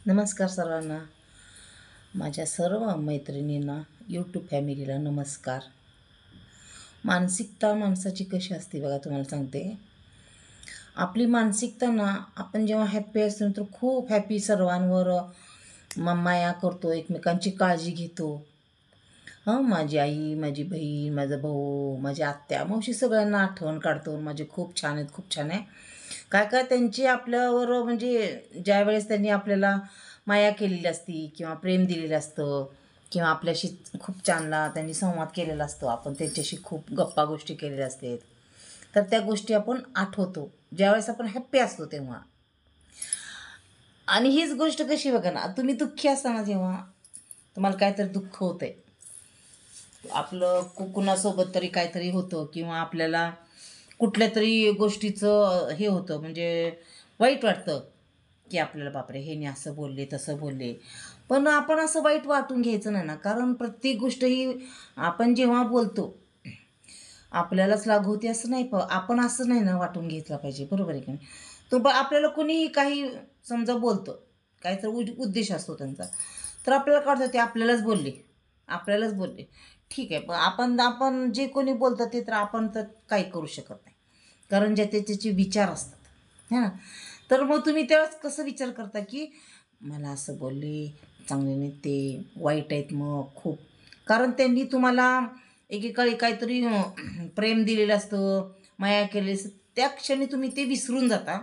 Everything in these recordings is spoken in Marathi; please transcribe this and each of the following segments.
नमस्कार सर्वांना. माझ्या सर्व मैत्रिणींना, यूट्यूब फॅमिलीला नमस्कार. मानसिकता माणसाची कशी असते बघा, तुम्हाला सांगते. आपली मानसिकता ना, आपण जेव्हा हॅप्पी असतो तर खूप हॅप्पी, सर्वांवर माया करतो, एकमेकांची काळजी घेतो. माझी आई, माझी बहीण, माझा भाऊ, माझी आत्या, मावशी सगळ्यांना आठवण काढतो. माझे खूप छान आहेत, खूप छान आहे. काय काय त्यांची आपल्यावर म्हणजे ज्यावेळेस त्यांनी आपल्याला माया केलेली असती किंवा प्रेम दिलेलं असतं किंवा आपल्याशी खूप छानला त्यांनी संवाद केलेला असतो, आपण त्यांच्याशी खूप गप्पा गोष्टी केलेल्या असतात, तर त्या गोष्टी आपण आठवतो ज्यावेळेस आपण हॅप्पी असतो तेव्हा. आणि हीच गोष्ट कशी बघा ना, तुम्ही दुःखी असताना जेव्हा तुम्हाला काहीतरी दुःख होतंय, आपलं कुणासोबत तरी काहीतरी होतं किंवा आपल्याला कुठल्या तरी गोष्टीचं हे होतं, म्हणजे वाईट वाटतं की आपल्याला बापरे ह्याने असं बोलले तसं बोलले. पण आपण असं वाईट वाटून घ्यायचं नाही ना, कारण प्रत्येक गोष्ट ही आपण जेव्हा बोलतो आपल्यालाच लागू होते असं नाही. आपण असं नाही ना वाटून घेतला पाहिजे, बरोबर आहे की नाही. तो आपल्याला कोणीही काही समजा बोलतं, काहीतरी उद्देश असतो त्यांचा, तर आपल्याला कळतं ते आपल्यालाच बोलले. ठीक आहे, पण आपण आपण जे कोणी बोलतं ते तर आपण तर काही करू शकत नाही, कारण ज्याचे त्याचे विचार असतात, है ना. तर मग तुम्ही त्यावेळेस कसं विचार करता की मला असं बोलले, चांगले नाही ते, वाईट आहेत मग खूप, कारण त्यांनी तुम्हाला एकेकाळी काहीतरी प्रेम दिलेलं असतं, माया केलेली असतं, त्या क्षणी तुम्ही ते विसरून जाता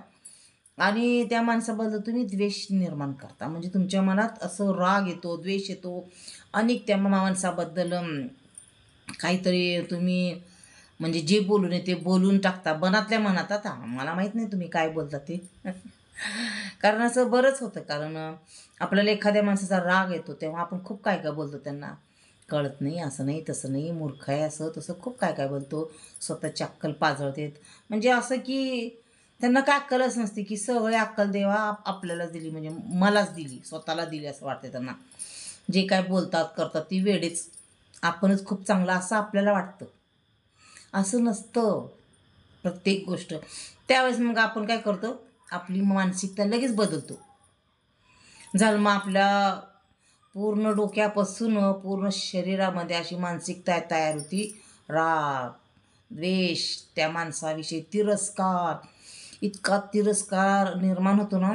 आणि त्या माणसाबद्दल तुम्ही द्वेष निर्माण करता. म्हणजे तुमच्या मनात असं राग येतो, द्वेष येतो, अनेक त्या माणसाबद्दल काहीतरी तुम्ही म्हणजे जे बोलू नये ते बोलून टाकता मनातल्या मनात. आता मला माहीत नाही तुम्ही काय बोलता ते कारण असं बरंच होतं, कारण आपल्याला एखाद्या माणसाचा राग येतो तेव्हा आपण खूप काय काय बोलतो, त्यांना कळत नाही, असं नाही तसं नाही, मूर्ख आहे, असं तसं खूप काय काय बोलतो, स्वतःची अक्कल पाजळतेत. म्हणजे असं की त्यांना काय अक्कलच नसते, की सगळी अक्कल देवा आपल्यालाच दिली, म्हणजे मलाच दिली, स्वतःला दिली असं वाटते त्यांना. जे काय बोलतात करतात ती वेळेच आपणच खूप चांगलं असं आपल्याला वाटतं. असं नसतं प्रत्येक गोष्ट. त्यावेळेस मग आपण काय करतो, आपली मानसिकता लगेच बदलतो. झालं मग आपल्या पूर्ण डोक्यापासून पूर्ण शरीरामध्ये अशी मानसिकता तयार होती, राग, द्वेष, त्या माणसाविषयी तिरस्कार, इतका तिरस्कार निर्माण होतो ना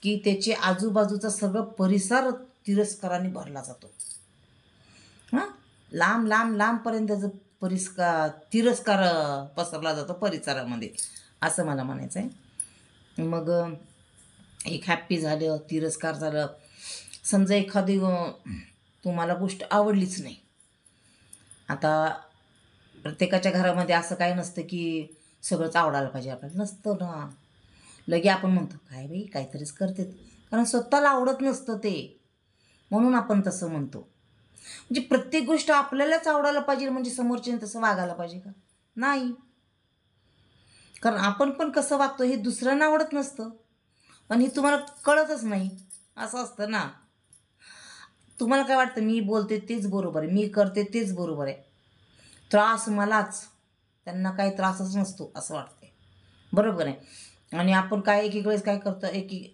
की त्याचे आजूबाजूचा सगळं परिसर तिरस्काराने भरला जातो. हां, लांब लांब लांबपर्यंत तिरस्कार पसरला जातो परिसरामध्ये, असं मला म्हणायचं आहे. मग एक हॅप्पी झालं, तिरस्कार झालं. समजा एखादी तुम्हाला गोष्ट आवडलीच नाही. आता प्रत्येकाच्या घरामध्ये असं काही नसतं की सगळंच आवडायला पाहिजे आपल्याला, नसतं ना. लगे आपण म्हणतो काय बाई काहीतरीच करते, कारण स्वतःला आवडत नसतं ते, म्हणून आपण तसं म्हणतो. म्हणजे प्रत्येक गोष्ट आपल्यालाच आवडायला पाहिजे म्हणजे समोरच्याने तसं वागायला पाहिजे का? नाही. कारण आपण पण कसं वागतो हे दुसऱ्यांना आवडत नसतं, पण हे तुम्हाला कळतच नाही, असं असतं ना. तुम्हाला काय वाटतं मी बोलते तेच बरोबर आहे, मी करते तेच बरोबर आहे, त्रास मलाच, त्यांना काही त्रासच नसतो असं वाटते, बरोबर आहे. आणि आपण काय एक एक वेळेस काय करतो,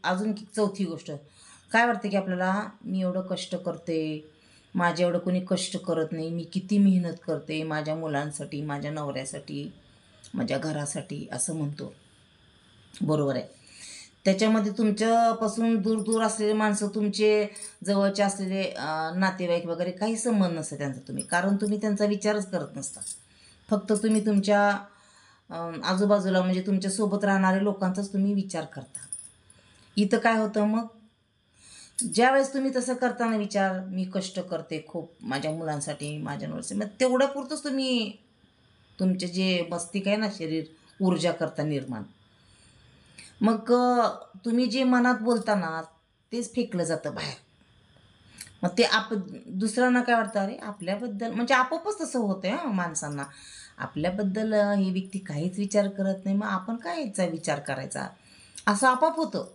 अजून चौथी गोष्ट काय वाटते की आपल्याला, मी एवढं कष्ट करते, माझ्या एवढं कोणी कष्ट करत नाही, मी किती मेहनत करते माझ्या मुलांसाठी, माझ्या नवऱ्यासाठी, माझ्या घरासाठी, असं म्हणतो, बरोबर आहे. त्याच्यामध्ये तुमच्यापासून दूर दूर असलेले माणसं, तुमचे जवळचे असलेले नातेवाईक वगैरे काही संबंध नसतं त्यांचा तुम्ही, कारण तुम्ही त्यांचा विचारच करत नसता. फक्त तुम्ही तुमच्या आजूबाजूला म्हणजे तुमच्यासोबत राहणाऱ्या लोकांचाच तुम्ही विचार करता. इथं काय होतं मग, ज्यावेळेस तुम्ही तसं करताना विचार, मी कष्ट करते खूप माझ्या मुलांसाठी, माझ्या नवऱ्यासाठी, मग तेवढ्या पुरतंच तुम्ही तुमचे जे मस्तिष्क आहे ना, शरीर, ऊर्जा करता निर्माण. मग तुम्ही जे मनात बोलता ना तेच फेकलं जातं बाहेर. मग ते दुसऱ्यांना काय वाटतं, अरे आपल्याबद्दल, म्हणजे आपोआपच तसं होतं हां माणसांना, आपल्याबद्दल ही व्यक्ती काहीच विचार करत नाही, मग आपण काय याचा विचार करायचा, असं आपोआप होतं.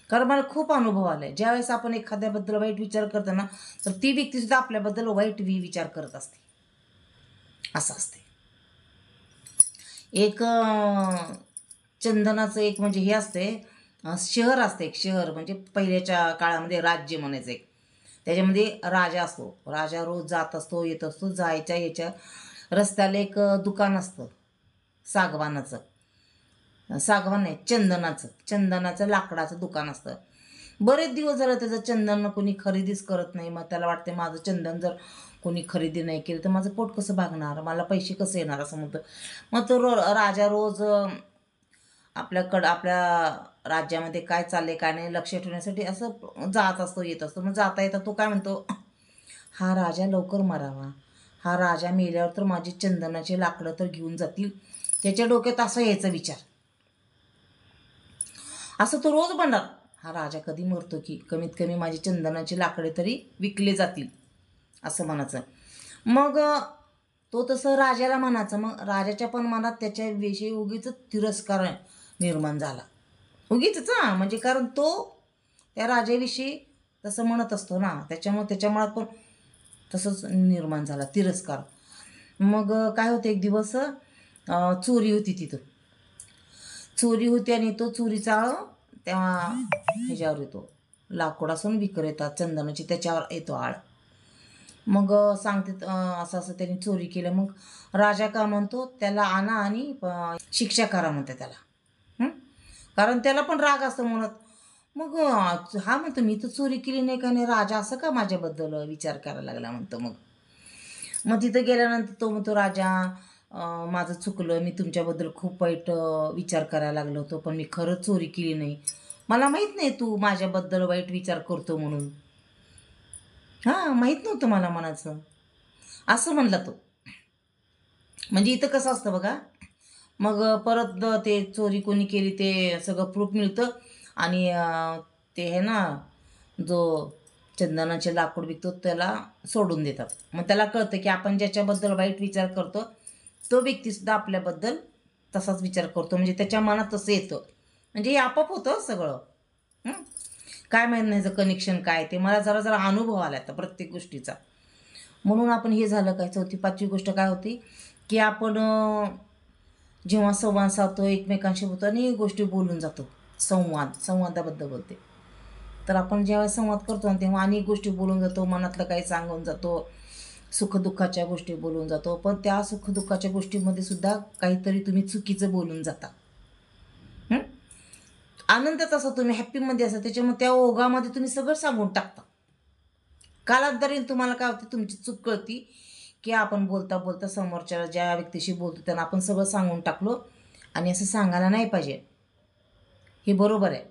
कारण मला खूप अनुभव आला आहे, ज्यावेळेस आपण एखाद्याबद्दल वाईट विचार करतो ना, तर ती व्यक्तीसुद्धा आपल्याबद्दल वाईट विचार करत असते, असं असते. एक चंदनाचं एक म्हणजे हे असते, शहर असतं, एक शहर म्हणजे पहिल्याच्या काळामध्ये राज्य म्हणायचं एक. त्याच्यामध्ये राजा असतो. राजा रोज जात असतो, येत असतो. जायच्या याच्या रस्त्याला एक दुकान असतं सागवानाचं. सागवान नाही, चंदनाचं लाकडाचं दुकान असतं. बरेच दिवस झालं त्याचं चंदन कोणी खरेदीच करत नाही. मग त्याला वाटते माझं चंदन जर कोणी खरेदी नाही केलं तर माझं पोट कसं भागणार, मला पैसे कसे येणार असं म्हणतं. मग तो राजा रोज आपल्या राज्यामध्ये काय चाललंय काय नाही लक्ष ठेवण्यासाठी असं जात असतो, येत असतो. मग जाता येता तो काय म्हणतो, हा राजा लवकर मरावा, हा राजा मेल्यावर तर माझी चंदनाची लाकडं तर घेऊन जातील. त्याच्या डोक्यात असं यायचा विचार. असं तो रोज म्हणणार, हा राजा कधी मरतो की कमीत कमी माझी चंदनाची लाकडे तरी विकले जातील असं म्हणायचं. मग तो तसं राजाला म्हणायचं. मग राजाच्या पण मनात त्याच्याविषयी उगीच तिरस्कार निर्माण झाला. उगीच म्हणजे कारण तो त्या राजाविषयी तसं म्हणत असतो ना, त्याच्यामुळे त्याच्या मनात पण तसंच निर्माण झाला तिरस्कार. मग काय होतं, एक दिवस चोरी होती तिथं. चोरी होती आणि तो चोरीचा त्या ह्याच्यावर येतो, लाकूडासून विकर येतात चंदनाची, त्याच्यावर येतो आळ. मग सांगते असं असं त्यांनी चोरी केलं. मग राजा का म्हणतो, त्याला आणा आणि शिक्षा करा म्हणते त्याला. कारण त्याला पण राग असतो म्हणत. मग हा म्हणतो मी तर चोरी केली नाही का नाही, राजा असं का माझ्याबद्दल विचार करायला लागला म्हणतो. मग तिथं गेल्यानंतर तो म्हणतो, राजा माझं चुकलं, मी तुमच्याबद्दल खूप वाईट विचार करायला लागलो होतो, पण मी खरंच चोरी केली नाही, मला माहीत नाही तू माझ्याबद्दल वाईट विचार करतो म्हणून. हां, माहीत नव्हतं मला मनाचं, असं म्हणला तो. म्हणजे इथं कसं असतं बघा. मग परत ते चोरी कोणी केली ते सगळं प्रूफ मिळतं आणि ते आहे ना, जो चंदनाचे लाकूड विकतो त्याला सोडून देतात. मग त्याला कळतं की आपण ज्याच्याबद्दल वाईट विचार करतो तो व्यक्तीसुद्धा आपल्याबद्दल तसाच विचार करतो. म्हणजे त्याच्या मनात तसं येतं. म्हणजे हे आपोआप होतं सगळं. काय माहीत नाही कनेक्शन काय ते, मला जरा जरा अनुभव आला आता प्रत्येक गोष्टीचा. म्हणून आपण हे झालं काय, चौथी पाचवी गोष्ट काय होती की आपण जेव्हा संवाद साधतो एकमेकांशी बोलतो अनेक गोष्टी बोलून जातो. संवादाबद्दल बोलते. तर आपण जेव्हा संवाद करतो ना तेव्हा अनेक गोष्टी बोलून जातो, मनातलं काही सांगून जातो, सुखदुःखाच्या गोष्टी बोलून जातो. पण त्या सुखदुःखाच्या गोष्टीमध्ये सुद्धा काहीतरी तुम्ही चुकीचं बोलून जाता. आनंदात असं तुम्ही हॅप्पीमध्ये असता, त्याच्यामुळे त्या ओघामध्ये तुम्ही सगळं सांगून टाकता. कालांतराने तुम्हाला काय होतं, तुमची चूक कळती की आपण बोलता बोलता समोरच्या ज्या व्यक्तीशी बोलतो त्यांना आपण सगळं सांगून टाकलो आणि असं सांगायला नाही पाहिजे. हे बरोबर आहे.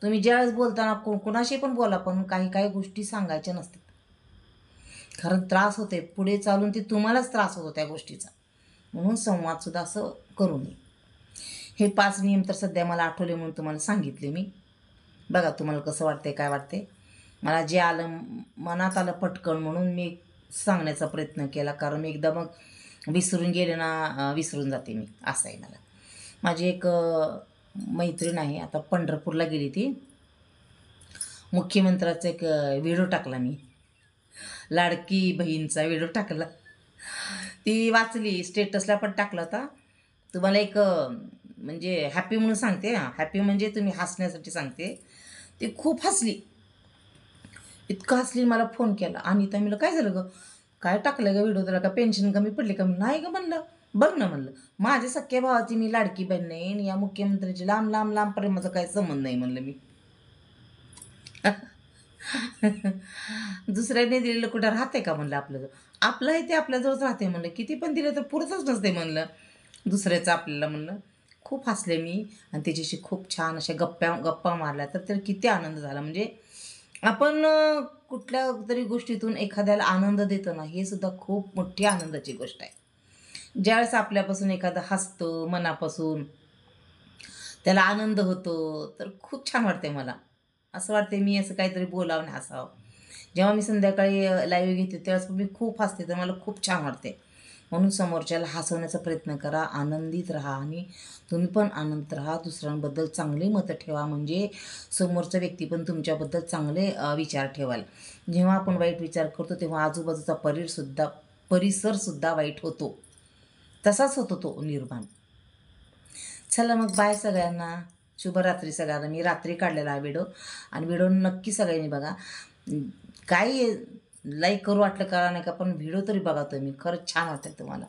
तुम्ही ज्यावेळेस बोलताना कोणाशी पण बोला, पण काही काही गोष्टी सांगायच्या नसतात. कारण त्रास होते, पुढे चालून ते तुम्हालाच त्रास होतो त्या गोष्टीचा. म्हणून संवादसुद्धा असं करू नये. हे 5 नियम तर सध्या मला आठवले म्हणून तुम्हाला सांगितले मी. बघा तुम्हाला कसं वाटते, काय वाटते. मला जे आलं मनात आलं पटकन म्हणून मी सांगण्याचा प्रयत्न केला. कारण मी एकदा मग विसरून गेले ना, विसरून जाते मी, असं आहे मला. माझी एक मैत्रीण आहे, आता पंढरपूरला गेली ती. मुख्यमंत्र्याचा एक व्हिडिओ टाकला मी, लाडकी बहीणचा व्हिडिओ टाकला. ती वाचली, स्टेटसला पण टाकला होता. तुम्हाला एक म्हणजे हॅपी म्हणून सांगते. हॅपी म्हणजे तुम्ही हसण्यासाठी सांगते. ती खूप हसली, इतकं हसली, मला फोन केला. आणि तर म्हणलं काय झालं गं, काय टाकलं गं व्हिडिओ, त्याला का पेन्शन कमी पडली का? नाही गं म्हणलं, बघ ना म्हणलं, माझ्या सख्या भावाची मी लाडकी बहीण नाही आणि या मुख्यमंत्र्याची लांब लांब लांब प्रेमाचा काही संबंध नाही म्हणलं मी. दुसऱ्याने दिलेलं कुठं राहते का म्हणलं, आपलं आहे ते आपल्याजवळच राहते म्हणलं, किती पण दिलं तर पुरतच नसते म्हणलं दुसऱ्याचं आपल्याला म्हणलं. खूप हसले मी आणि त्याच्याशी खूप छान अशा गप्पा मारल्या. तर किती आनंद झाला. म्हणजे आपण कुठल्या तरी गोष्टीतून एखाद्याला आनंद देतो ना, हे सुद्धा खूप मोठी आनंदाची गोष्ट आहे. ज्यावेळेस आपल्यापासून एखादं हसतं मनापासून, त्याला आनंद होतो, तर खूप छान वाटते मला. असं वाटते मी असं काहीतरी बोलावं आणि हसावं. जेव्हा मी संध्याकाळी लाईव्ह घेते त्यावेळेस मी खूप हसते, तर मला खूप छान वाटते. म्हणून समोरच्याला हसवण्याचा प्रयत्न करा, आनंदित राहा आणि तुम्ही पण आनंदित राहा. दुसऱ्यांबद्दल चांगली मतं ठेवा, म्हणजे समोरचा व्यक्ती पण तुमच्याबद्दल चांगले विचार ठेवाल. जेव्हा आपण वाईट विचार करतो तेव्हा आजूबाजूचा परिसरसुद्धा वाईट होतो. तसाच होतो तो निर्माण. चला मग बाय सगळ्यांना. शुभरात्री सगळ्यांना. मी रात्री काढलेला हा व्हिडिओ आणि व्हिडिओ नक्की सगळ्यांनी बघा. काही लाईक करू वाटलं करा नाही का, पण व्हिडिओ तरी बघा तुम्ही, खरंच छान वाटेल तुम्हाला.